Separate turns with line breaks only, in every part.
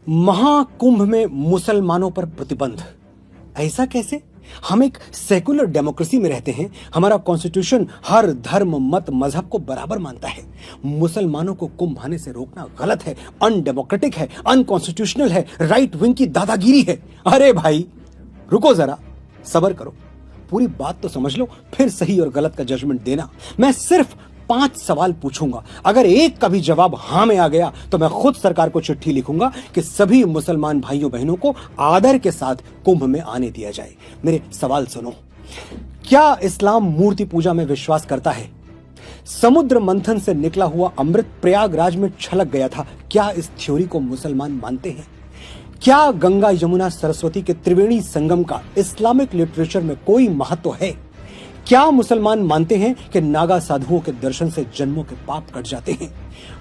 महाकुंभ में मुसलमानों पर प्रतिबंध, ऐसा कैसे? हम एक सेकुलर डेमोक्रेसी में रहते हैं। हमारा कॉन्स्टिट्यूशन हर धर्म मत मजहब को बराबर मानता है। मुसलमानों को कुंभ आने से रोकना गलत है, अनडेमोक्रेटिक है, अनकॉन्स्टिट्यूशनल है, राइट विंग की दादागिरी है। अरे भाई रुको जरा, सब्र करो, पूरी बात तो समझ लो, फिर सही और गलत का जजमेंट देना। मैं सिर्फ 5 सवाल पूछूंगा, अगर एक का भी जवाब हां में आ गया तो मैं खुद सरकार को चिट्ठी लिखूंगा कि सभी मुसलमान भाइयों बहनों को आदर के साथ कुंभ में आने दिया जाए। मेरे सवाल सुनो। क्या इस्लाम मूर्ति पूजा में विश्वास करता है? समुद्र मंथन से निकला हुआ अमृत प्रयागराज में छलक गया था, क्या इस थ्योरी को मुसलमान मानते हैं? क्या गंगा यमुना सरस्वती के त्रिवेणी संगम का इस्लामिक लिटरेचर में कोई महत्व है? क्या मुसलमान मानते हैं कि नागा साधुओं के दर्शन से जन्मों के पाप कट जाते हैं?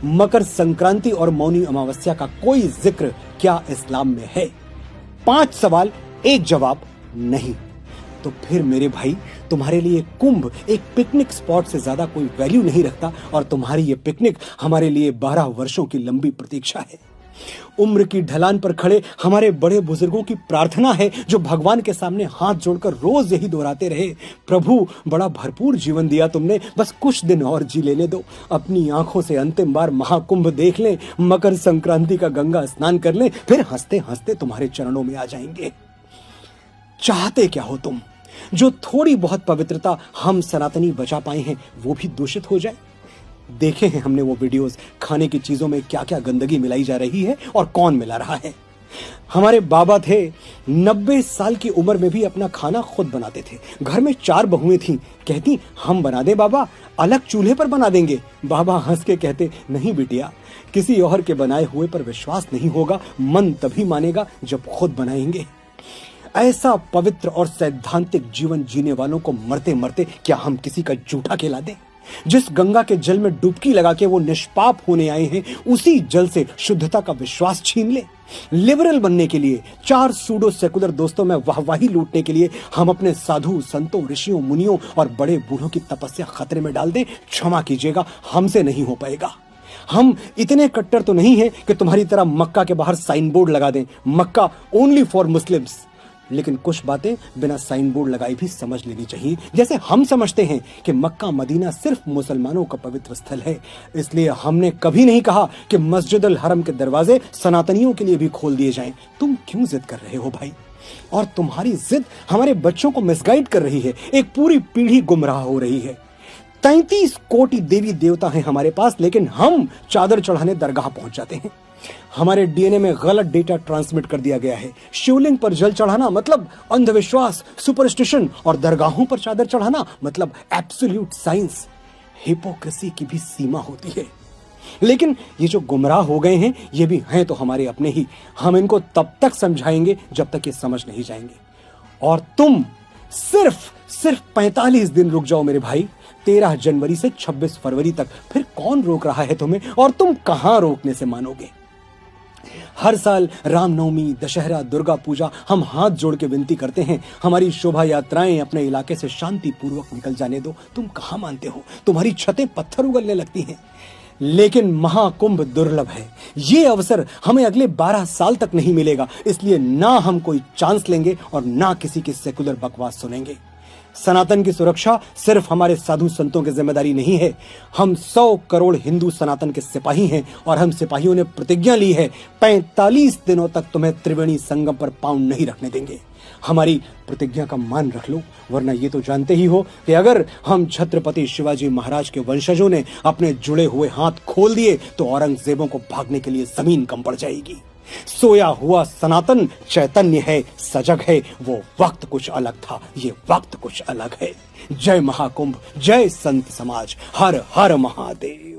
मकर संक्रांति और मौनी अमावस्या का कोई जिक्र क्या इस्लाम में है? 5 सवाल, एक जवाब नहीं। तो फिर मेरे भाई, तुम्हारे लिए कुंभ एक पिकनिक स्पॉट से ज्यादा कोई वैल्यू नहीं रखता, और तुम्हारी ये पिकनिक हमारे लिए 12 वर्षों की लंबी प्रतीक्षा है। उम्र की ढलान पर खड़े हमारे बड़े बुजुर्गों की प्रार्थना है, जो भगवान के सामने हाथ जोड़कर रोज यही दोहराते रहे, प्रभु बड़ा भरपूर जीवन दिया तुमने, बस कुछ दिन और जी लेने दो, अपनी आंखों से अंतिम बार महाकुंभ देख लें, मकर संक्रांति का गंगा स्नान कर लें, फिर हंसते हंसते तुम्हारे चरणों में आ जाएंगे। चाहते क्या हो तुम? जो थोड़ी बहुत पवित्रता हम सनातनी बचा पाए हैं वो भी दूषित हो जाए? देखे हैं हमने वो वीडियोस, खाने की चीजों में क्या क्या गंदगी मिलाई जा रही है और कौन मिला रहा है। हमारे बाबा थे, 90 साल की उम्र में भी अपना खाना खुद बनाते थे। घर में 4 बहुएं थीं, कहती हम बना दे बाबा, अलग चूल्हे पर बना देंगे। बाबा हंस के कहते नहीं बिटिया, किसी और के बनाए हुए पर विश्वास नहीं होगा, मन तभी मानेगा जब खुद बनाएंगे। ऐसा पवित्र और सैद्धांतिक जीवन जीने वालों को मरते मरते क्या हम किसी का जूठा खिला दें? जिस गंगा के जल में डुबकी लगा के वो निष्पाप होने आए हैं, उसी जल से शुद्धता का विश्वास छीन ले? लिबरल बनने के लिए, 4 सूडो सेकुलर दोस्तों में वाहवाही लूटने के लिए हम अपने साधु संतों, ऋषियों, मुनियों और बड़े बूढ़ों की तपस्या खतरे में डाल दें? क्षमा कीजिएगा, हमसे नहीं हो पाएगा। हम इतने कट्टर तो नहीं हैं कि तुम्हारी तरह मक्का के बाहर साइन बोर्ड लगा दें, मक्का ओनली फॉर मुस्लिम्स। लेकिन कुछ बातें बिना साइन बोर्ड लगाए भी समझ लेनी चाहिए। जैसे हम समझते हैं कि मक्का मदीना सिर्फ मुसलमानों का पवित्र स्थल है, इसलिए हमने कभी नहीं कहा कि मस्जिद अल हरम के दरवाजे सनातनियों के लिए भी खोल दिए जाएं। तुम क्यों जिद कर रहे हो भाई? और तुम्हारी जिद हमारे बच्चों को मिसगाइड कर रही है, एक पूरी पीढ़ी गुमराह हो रही है। 33 कोटि देवी देवता हैं हमारे पास, लेकिन हम चादर चढ़ाने दरगाह पहुंच जाते हैं। हमारे डीएनए में गलत डेटा ट्रांसमिट कर दिया गया है। शिवलिंग पर जल चढ़ाना मतलब अंधविश्वास, सुपरस्टिशन, और दरगाहों पर चादर चढ़ाना मतलब एब्सोल्यूट साइंस। हिपोक्रेसी की भी सीमा होती है। लेकिन ये जो गुमराह हो गए हैं, ये भी हैं तो हमारे अपने ही। हम इनको तब तक समझाएंगे जब तक ये समझ नहीं जाएंगे। और तुम सिर्फ 45 दिन रुक जाओ मेरे भाई, 13 जनवरी से 26 फरवरी तक। फिर कौन रोक रहा है तुम्हें, और तुम कहां रोकने से मानोगे? हर साल रामनवमी, दशहरा, दुर्गा पूजा हम हाथ जोड़ के विनती करते हैं, हमारी शोभा यात्राएं अपने इलाके से शांति पूर्वक निकल जाने दो। तुम कहां मानते हो? तुम्हारी छतें पत्थर उगलने लगती हैं। लेकिन महाकुंभ दुर्लभ है, ये अवसर हमें अगले 12 साल तक नहीं मिलेगा, इसलिए ना हम कोई चांस लेंगे और ना किसी की सेकुलर बकवास सुनेंगे। सनातन की सुरक्षा सिर्फ हमारे साधु संतों की जिम्मेदारी नहीं है। हम 100 करोड़ हिंदू सनातन के सिपाही हैं, और हम सिपाहियों ने प्रतिज्ञा ली है 45 दिनों तक तुम्हें त्रिवेणी संगम पर पांव नहीं रखने देंगे। हमारी प्रतिज्ञा का मान रख लो, वरना ये तो जानते ही हो कि अगर हम छत्रपति शिवाजी महाराज के वंशजों ने अपने जुड़े हुए हाथ खोल दिए तो औरंगजेबों को भागने के लिए जमीन कम पड़ जाएगी। सोया हुआ सनातन चैतन्य है, सजग है। वो वक्त कुछ अलग था, ये वक्त कुछ अलग है। जय महाकुंभ, जय संत समाज, हर हर महादेव।